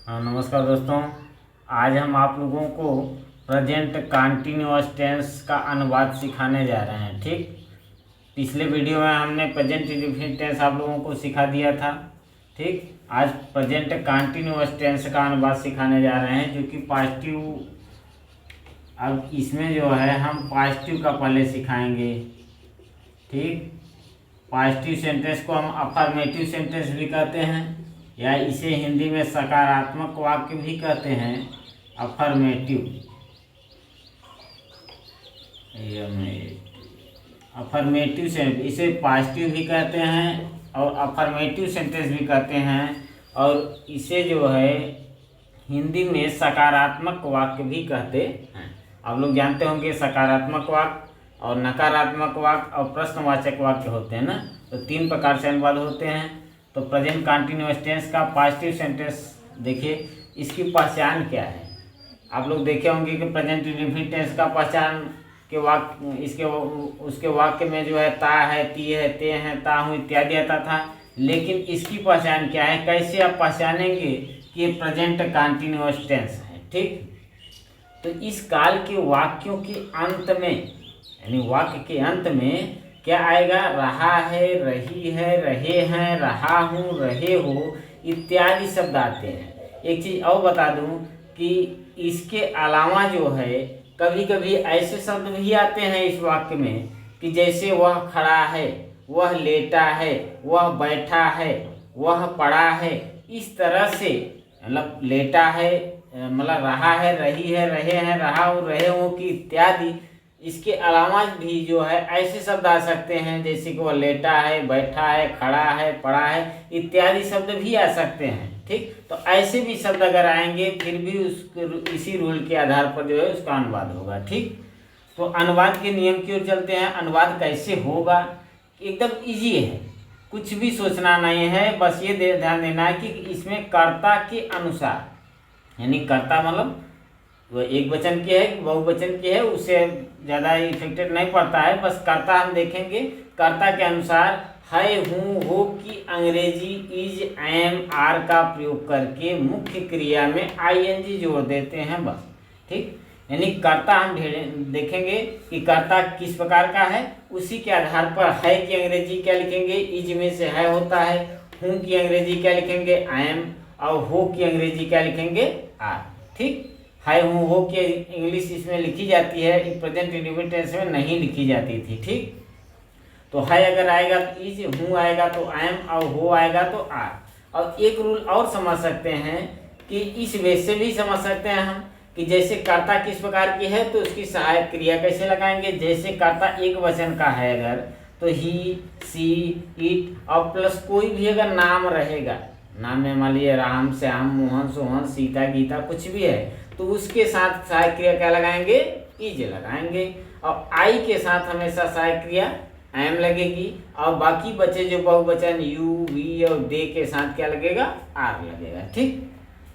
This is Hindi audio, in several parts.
नमस्कार दोस्तों, आज हम आप लोगों को प्रेजेंट कंटिन्यूअस टेंस का अनुवाद सिखाने जा रहे हैं। ठीक, पिछले वीडियो में हमने प्रेजेंट इंडेफिनिट टेंस आप लोगों को सिखा दिया था। ठीक, आज प्रेजेंट कंटिन्यूअस टेंस का अनुवाद सिखाने जा रहे हैं, जो कि पॉजिटिव। अब इसमें जो है हम पॉजिटिव का पहले सिखाएंगे। ठीक, पॉजिटिव सेंटेंस को हम अफर्मेटिव सेंटेंस भी कहते हैं, या इसे हिंदी में सकारात्मक वाक्य भी कहते हैं। अफर्मेटिव सेंटेंस, इसे पॉजिटिव भी कहते हैं और अफर्मेटिव सेंटेंस भी कहते हैं, और इसे जो है हिंदी में सकारात्मक वाक्य भी कहते हैं। आप लोग जानते होंगे सकारात्मक वाक्य और नकारात्मक वाक्य और प्रश्नवाचक वाक्य होते हैं ना, तो 3 प्रकार से अनुवाद होते हैं। तो प्रेजेंट कंटिन्यूअस टेंस का पॉजिटिव सेंटेंस देखिए, इसकी पहचान क्या है। आप लोग देखे होंगे कि प्रेजेंट इंडेफिनिट टेंस का पहचान के वाक्य उसके वाक्य में जो है ता है, ती है, ते हैं, ता हूँ इत्यादि आता था। लेकिन इसकी पहचान क्या है, कैसे आप पहचानेंगे कि ये प्रेजेंट कंटिन्यूअस टेंस है। ठीक, तो इस काल के वाक्यों के अंत में, यानी वाक्य के अंत में क्या आएगा, रहा है, रही है, रहे हैं, रहा हूँ, रहे हो इत्यादि शब्द आते हैं। एक चीज़ और बता दूं कि इसके अलावा जो है कभी कभी ऐसे शब्द भी आते हैं इस वाक्य में कि जैसे वह खड़ा है, वह लेटा है, वह बैठा है, वह पड़ा है। इस तरह से मतलब लेटा है मतलब रहा है, रही है, रहे हैं, रहा हूँ, रहे हो कि इत्यादि। इसके अलावा भी जो है ऐसे शब्द आ सकते हैं जैसे कि वह लेटा है, बैठा है, खड़ा है, पड़ा है इत्यादि शब्द भी आ सकते हैं। ठीक, तो ऐसे भी शब्द अगर आएंगे फिर भी इसी रूल के आधार पर जो है उसका अनुवाद होगा। ठीक, तो अनुवाद के नियम की ओर चलते हैं। अनुवाद कैसे होगा, एकदम इजी है, कुछ भी सोचना नहीं है। बस ये ध्यान देना है कि इसमें कर्ता के अनुसार, यानी कर्ता मतलब वो एक वचन की है कि बहुवचन की है, उससे ज़्यादा इफेक्टेड नहीं पड़ता है। बस कर्ता हम देखेंगे, कर्ता के अनुसार है, हूँ, हो की अंग्रेजी इज, एम, आर का प्रयोग करके मुख्य क्रिया में ing जोड़ देते हैं बस। ठीक, यानी कर्ता हम देखेंगे कि कर्ता किस प्रकार का है, उसी के आधार पर है की अंग्रेजी क्या लिखेंगे, इज में से है होता है, हूँ की अंग्रेजी क्या लिखेंगे, एम, और हो की अंग्रेजी क्या लिखेंगे, आर। ठीक, है, हूँ, हो की इंग्लिश इसमें लिखी जाती है, प्रेजेंट इंडेफिनिट टेंस में नहीं लिखी जाती थी। ठीक, तो है अगर आएगा तो इज, हूँ आएगा तो एम, और हो आएगा तो आर। और एक रूल और समझ सकते हैं कि इस वे से भी समझ सकते हैं हम कि जैसे कर्ता किस प्रकार की है तो उसकी सहायक क्रिया कैसे लगाएंगे। जैसे कर्ता एक वचन का है अगर, तो ही, सी, इट और प्लस कोई भी अगर नाम रहेगा, नाम में मान लीजिए राम, श्याम, मोहन, सोहन, सीता, गीता कुछ भी है, तो उसके साथ सहायक क्रिया क्या लगाएंगे, इज लगाएंगे। और आई के साथ हमेशा सहायक क्रिया एम लगेगी, और बाकी बचे जो बहुवचन यू, वी और दे के साथ क्या लगेगा, आर लगेगा। ठीक,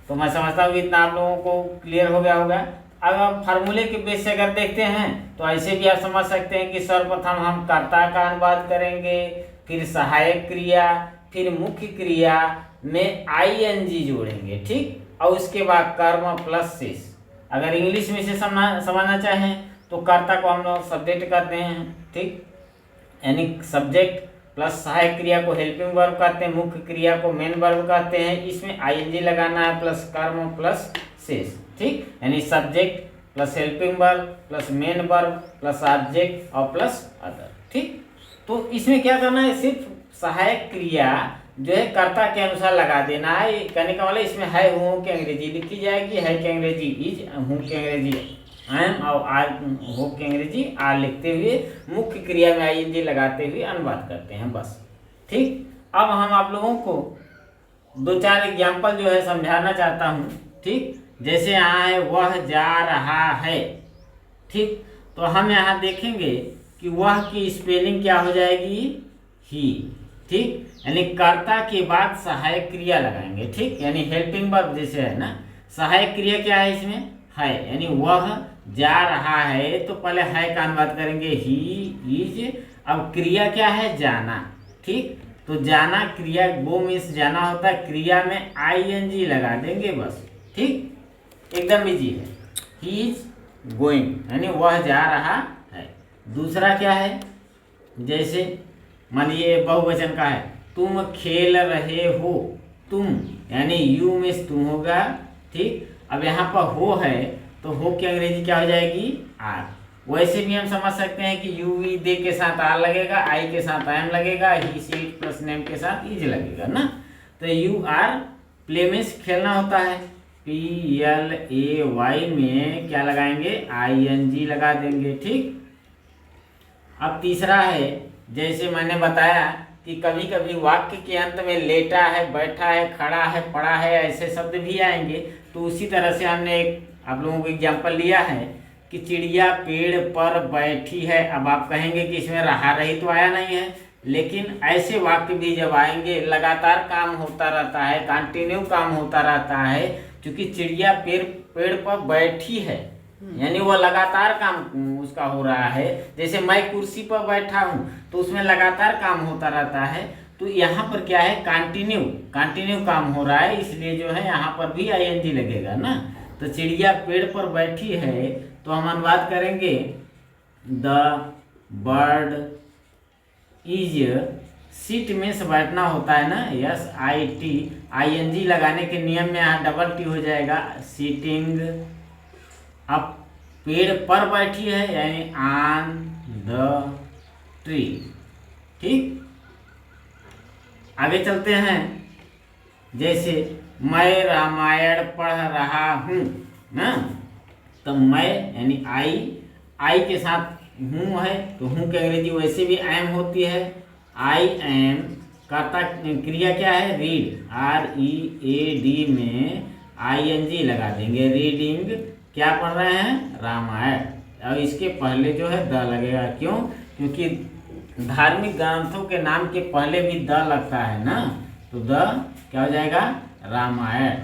तो मैं समझता हूँ इतना आप लोगों को क्लियर हो गया होगा। अब हम फार्मूले के बेस से अगर देखते हैं तो ऐसे भी आप समझ सकते हैं कि सर्वप्रथम हम कर्ता का अनुवाद करेंगे, फिर सहायक क्रिया, फिर मुख्य क्रिया में ing जोड़ेंगे। ठीक, और उसके बाद कर्म प्लस शेष। अगर इंग्लिश में से समझना चाहें तो कर्ता को हम लोग सब्जेक्ट कहते हैं। ठीक, यानी सब्जेक्ट प्लस सहायक क्रिया को हेल्पिंग वर्ब कहते हैं, मुख्य क्रिया को मेन वर्ब कहते हैं। इसमें ing लगाना है प्लस कर्म प्लस शेष। ठीक, यानी subject plus helping verb plus main verb plus object और प्लस अदर। ठीक, तो इसमें क्या करना है, सिर्फ सहायक क्रिया जो है कर्ता के अनुसार लगा देना है। कहने का मतलब इसमें है, हूँ की अंग्रेजी लिखी जाएगी, है की अंग्रेजी इज, हूँ की अंग्रेजी एम, और आर, हो की अंग्रेजी आर लिखते हुए मुख्य क्रिया में ing लगाते हुए अनुवाद करते हैं बस। ठीक, अब हम आप लोगों को 2-4 एग्जाम्पल जो है समझाना चाहता हूँ। ठीक, जैसे यहाँ है वह जा रहा है। ठीक, तो हम यहाँ देखेंगे कि वह की स्पेलिंग क्या हो जाएगी, ही। ठीक, यानी कर्ता के बाद सहायक क्रिया लगाएंगे। ठीक, यानी हेल्पिंग वर्ब जैसे है ना, सहायक क्रिया क्या है इसमें, है, यानी वह जा रहा है तो पहले है का अनुवाद करेंगे ही, इज। अब क्रिया क्या है, जाना। ठीक, तो जाना क्रिया, गो मीन्स जाना होता है, क्रिया में आईएनजी लगा देंगे बस, ठीक, एकदम इजी है। ही इज गोइंग यानी वह जा रहा है। दूसरा क्या है, जैसे मान लीजिए बहुवचन का है, तुम खेल रहे हो, तुम यानी यू मीन्स तुम होगा, ठीक। अब यहाँ पर हो है तो हो की अंग्रेजी क्या हो जाएगी, आर। वैसे भी हम समझ सकते हैं कि यू वी दे के साथ आर लगेगा, आई के साथ आई एम लगेगा, ही सी इट प्लस नेम के साथ इज लगेगा ना। तो यू आर प्ले मीन्स खेलना होता है, पी एल ए वाई में क्या लगाएंगे, आई एन जी लगा देंगे, ठीक। अब तीसरा है, जैसे मैंने बताया कि कभी कभी वाक्य के अंत में लेटा है, बैठा है, खड़ा है, पड़ा है, ऐसे शब्द भी आएंगे। तो उसी तरह से हमने एक आप लोगों को एग्जाम्पल लिया है कि चिड़िया पेड़ पर बैठी है। अब आप कहेंगे कि इसमें रहा रही तो आया नहीं है, लेकिन ऐसे वाक्य भी जब आएंगे, लगातार काम होता रहता है, कंटिन्यू काम होता रहता है, क्योंकि चिड़िया पेड़ पर बैठी है यानी वो लगातार काम उसका हो रहा है। जैसे मैं कुर्सी पर बैठा हूँ तो उसमें लगातार काम होता रहता है। तो यहाँ पर क्या है, कंटिन्यू काम हो रहा है, इसलिए जो है यहाँ पर भी आईएनजी लगेगा ना। तो चिड़िया पेड़ पर बैठी है तो हम अनुवाद करेंगे, द बर्ड इज सीट में से बैठना होता है ना, यस आई टी, आईएनजी लगाने के नियम में यहाँ डबल टी हो जाएगा, सीटिंग। अब पेड़ पर बैठी है यानी ऑन द ट्री, ठीक। आगे चलते हैं, जैसे मैं रामायण पढ़ रहा हूँ ना, तो मैं यानी आई के साथ हूँ है, तो हूँ की अंग्रेजी वैसे भी एम होती है, आई एम। कर्ता क्रिया क्या है, read, R E A D में आई एन जी लगा देंगे, रीडिंग, क्या पढ़ रहे हैं, रामायण। और इसके पहले जो है द लगेगा, क्यों, क्योंकि धार्मिक ग्रंथों के नाम के पहले भी द लगता है ना, तो द क्या हो जाएगा, रामायण,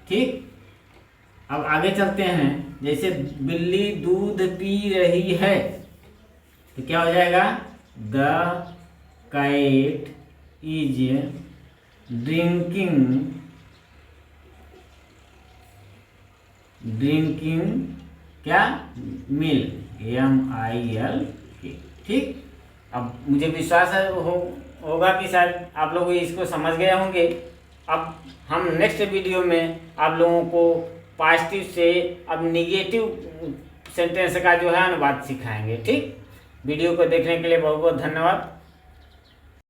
ठीक। अब आगे चलते हैं, जैसे बिल्ली दूध पी रही है तो क्या हो जाएगा, द कैट इज ड्रिंकिंग क्या, मिल्क, MIL, ठीक। अब मुझे विश्वास है होगा कि शायद आप लोग इसको समझ गए होंगे। अब हम नेक्स्ट वीडियो में आप लोगों को पॉजिटिव से अब निगेटिव सेंटेंस का जो है अनुवाद सिखाएंगे, ठीक। वीडियो को देखने के लिए बहुत बहुत धन्यवाद।